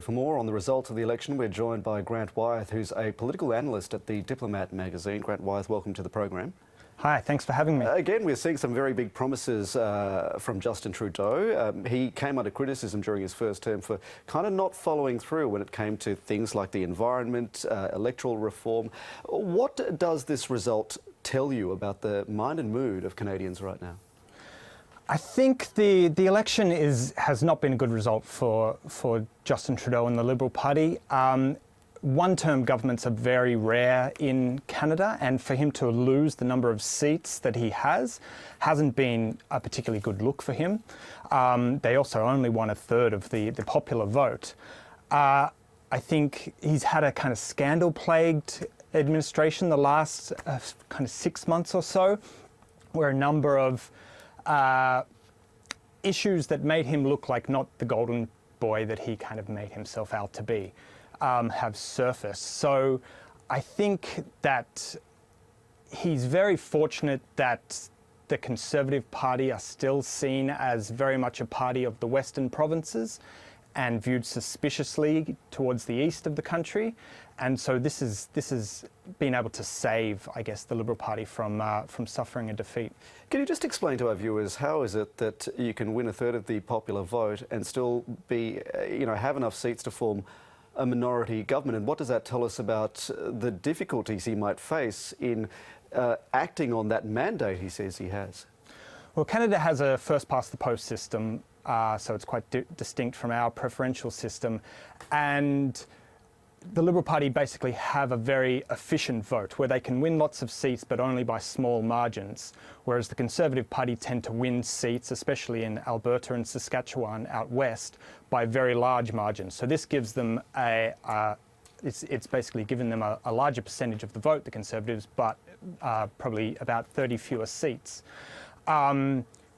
For more on the results of the election, we're joined by Grant Wyeth, who's a political analyst at the Diplomat magazine. Grant Wyeth, welcome to the program. Hi, thanks for having me. Again, we're seeing some very big promises from Justin Trudeau. He came under criticism during his first term for kind of not following through when it came to things like the environment, electoral reform. What does this result tell you about the mind and mood of Canadians right now? I think the election has not been a good result for Justin Trudeau and the Liberal Party. One-term governments are very rare in Canada, and for him to lose the number of seats that he hasn't been a particularly good look for him. They also only won a third of the popular vote. I think he's had a kind of scandal-plagued administration the last kind of 6 months or so, where a number of issues that made him look like not the golden boy that he kind of made himself out to be have surfaced. So I think that he's very fortunate that the Conservative Party are still seen as very much a party of the Western provinces and viewed suspiciously towards the east of the country. And so this has been able to save, I guess, the Liberal Party from suffering a defeat. Can you just explain to our viewers how is it that you can win a third of the popular vote and still be, have enough seats to form a minority government? And what does that tell us about the difficulties he might face in acting on that mandate he says he has? Well, Canada has a first-past-the-post system, so it's quite distinct from our preferential system. And the Liberal Party basically have a very efficient vote where they can win lots of seats but only by small margins, whereas the Conservative Party tend to win seats, especially in Alberta and Saskatchewan out west, by very large margins. So this gives them it's basically given them a larger percentage of the vote, the Conservatives, but probably about 30 fewer seats.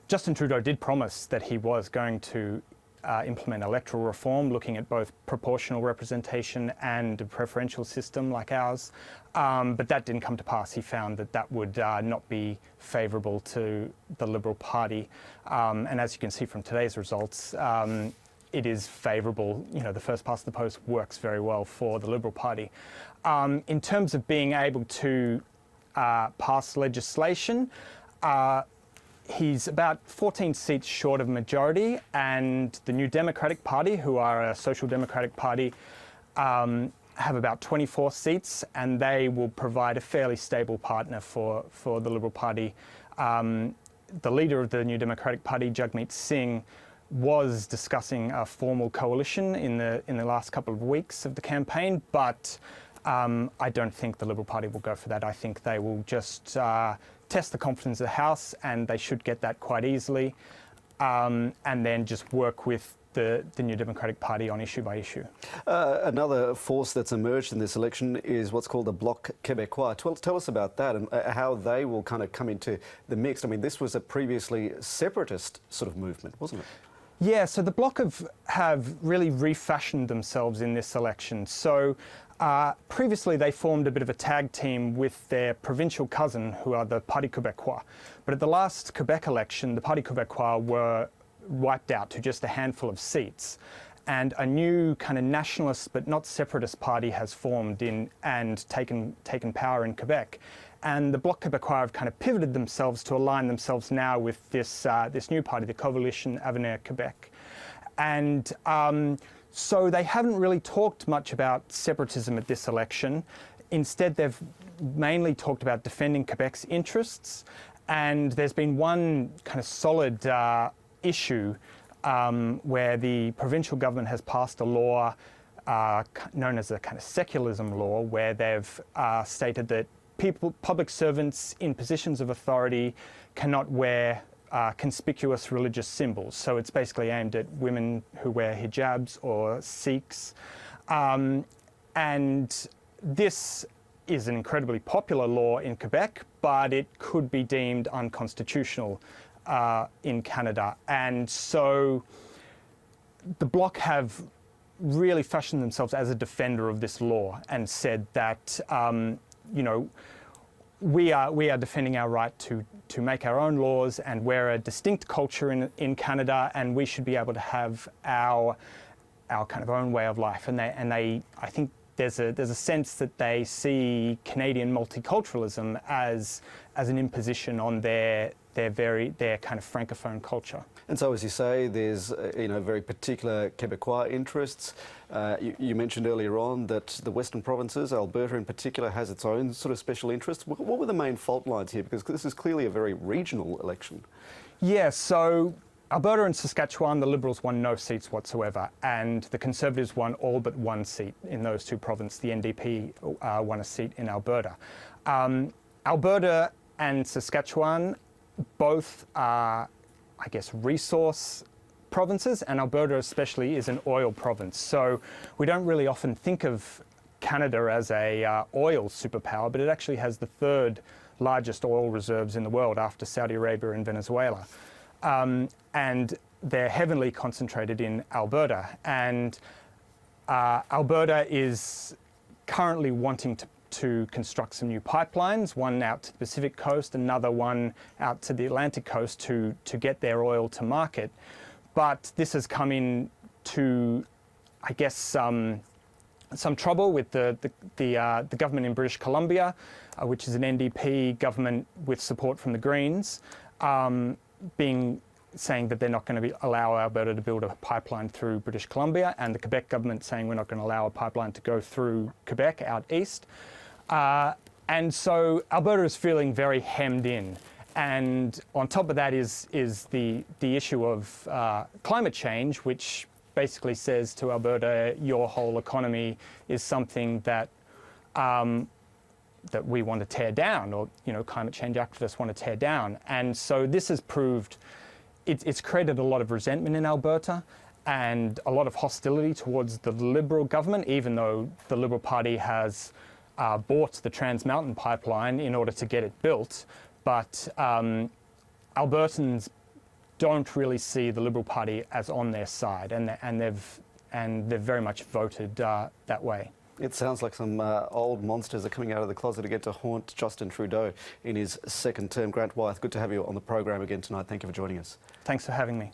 Justin Trudeau did promise that he was going to implement electoral reform, looking at both proportional representation and a preferential system like ours. But that didn't come to pass. He found that would not be favourable to the Liberal Party. And as you can see from today's results, it is favourable. The first past the post works very well for the Liberal Party. In terms of being able to pass legislation, he's about 14 seats short of majority, and the New Democratic Party, who are a social democratic party, have about 24 seats, and they will provide a fairly stable partner for the Liberal Party. The leader of the New Democratic Party, Jagmeet Singh, was discussing a formal coalition in the last couple of weeks of the campaign, but I don't think the Liberal Party will go for that. I think they will just test the confidence of the House, and they should get that quite easily, and then just work with the New Democratic Party on issue by issue. Another force that's emerged in this election is what's called the Bloc Québécois. Tell us about that and how they will kind of come into the mix. I mean, this was a previously separatist sort of movement, wasn't it? Yeah, so the Bloc have really refashioned themselves in this election. So previously they formed a bit of a tag team with their provincial cousin, who are the Parti Québécois. But at the last Quebec election, the Parti Québécois were wiped out to just a handful of seats. And a new kind of nationalist but not separatist party has formed and taken power in Quebec. And the Bloc Québécois have kind of pivoted themselves to align themselves now with this new party, the Coalition Avenir Québec. And so they haven't really talked much about separatism at this election. Instead, they've mainly talked about defending Quebec's interests. And there's been one kind of solid issue where the provincial government has passed a law known as a kind of secularism law, where they've stated that public servants in positions of authority cannot wear conspicuous religious symbols. So it's basically aimed at women who wear hijabs or Sikhs. And this is an incredibly popular law in Quebec, but it could be deemed unconstitutional in Canada. And so the Bloc have really fashioned themselves as a defender of this law and said that we are defending our right to make our own laws, and we're a distinct culture in Canada, and we should be able to have our kind of own way of life, and they I think there's a sense that they see Canadian multiculturalism as an imposition on their kind of francophone culture. And so, as you say, there's very particular Quebecois interests. You mentioned earlier on that the Western provinces, Alberta in particular, has its own sort of special interests. What were the main fault lines here? Because this is clearly a very regional election. Yeah, so Alberta and Saskatchewan, the Liberals won no seats whatsoever, and the Conservatives won all but one seat in those two provinces. The NDP won a seat in Alberta. Alberta and Saskatchewan both are, I guess, resource provinces, and Alberta especially is an oil province. So we don't really often think of Canada as a oil superpower, but it actually has the third largest oil reserves in the world after Saudi Arabia and Venezuela. And they're heavily concentrated in Alberta. And Alberta is currently wanting to construct some new pipelines, one out to the Pacific coast, another one out to the Atlantic coast to get their oil to market. But this has come into, I guess, some trouble with the government in British Columbia, which is an NDP government with support from the Greens, saying that they're not going to allow Alberta to build a pipeline through British Columbia, and the Quebec government saying we're not going to allow a pipeline to go through Quebec out east. And so Alberta is feeling very hemmed in. And on top of that is the issue of climate change, which basically says to Alberta, your whole economy is something that that we want to tear down, or climate change activists want to tear down. And so this has proved it's created a lot of resentment in Alberta and a lot of hostility towards the Liberal government, even though the Liberal Party has bought the Trans Mountain pipeline in order to get it built. But Albertans don't really see the Liberal Party as on their side, and they've very much voted that way. It sounds like some old monsters are coming out of the closet again to haunt Justin Trudeau in his second term. Grant Wyeth, good to have you on the program again tonight. Thank you for joining us. Thanks for having me.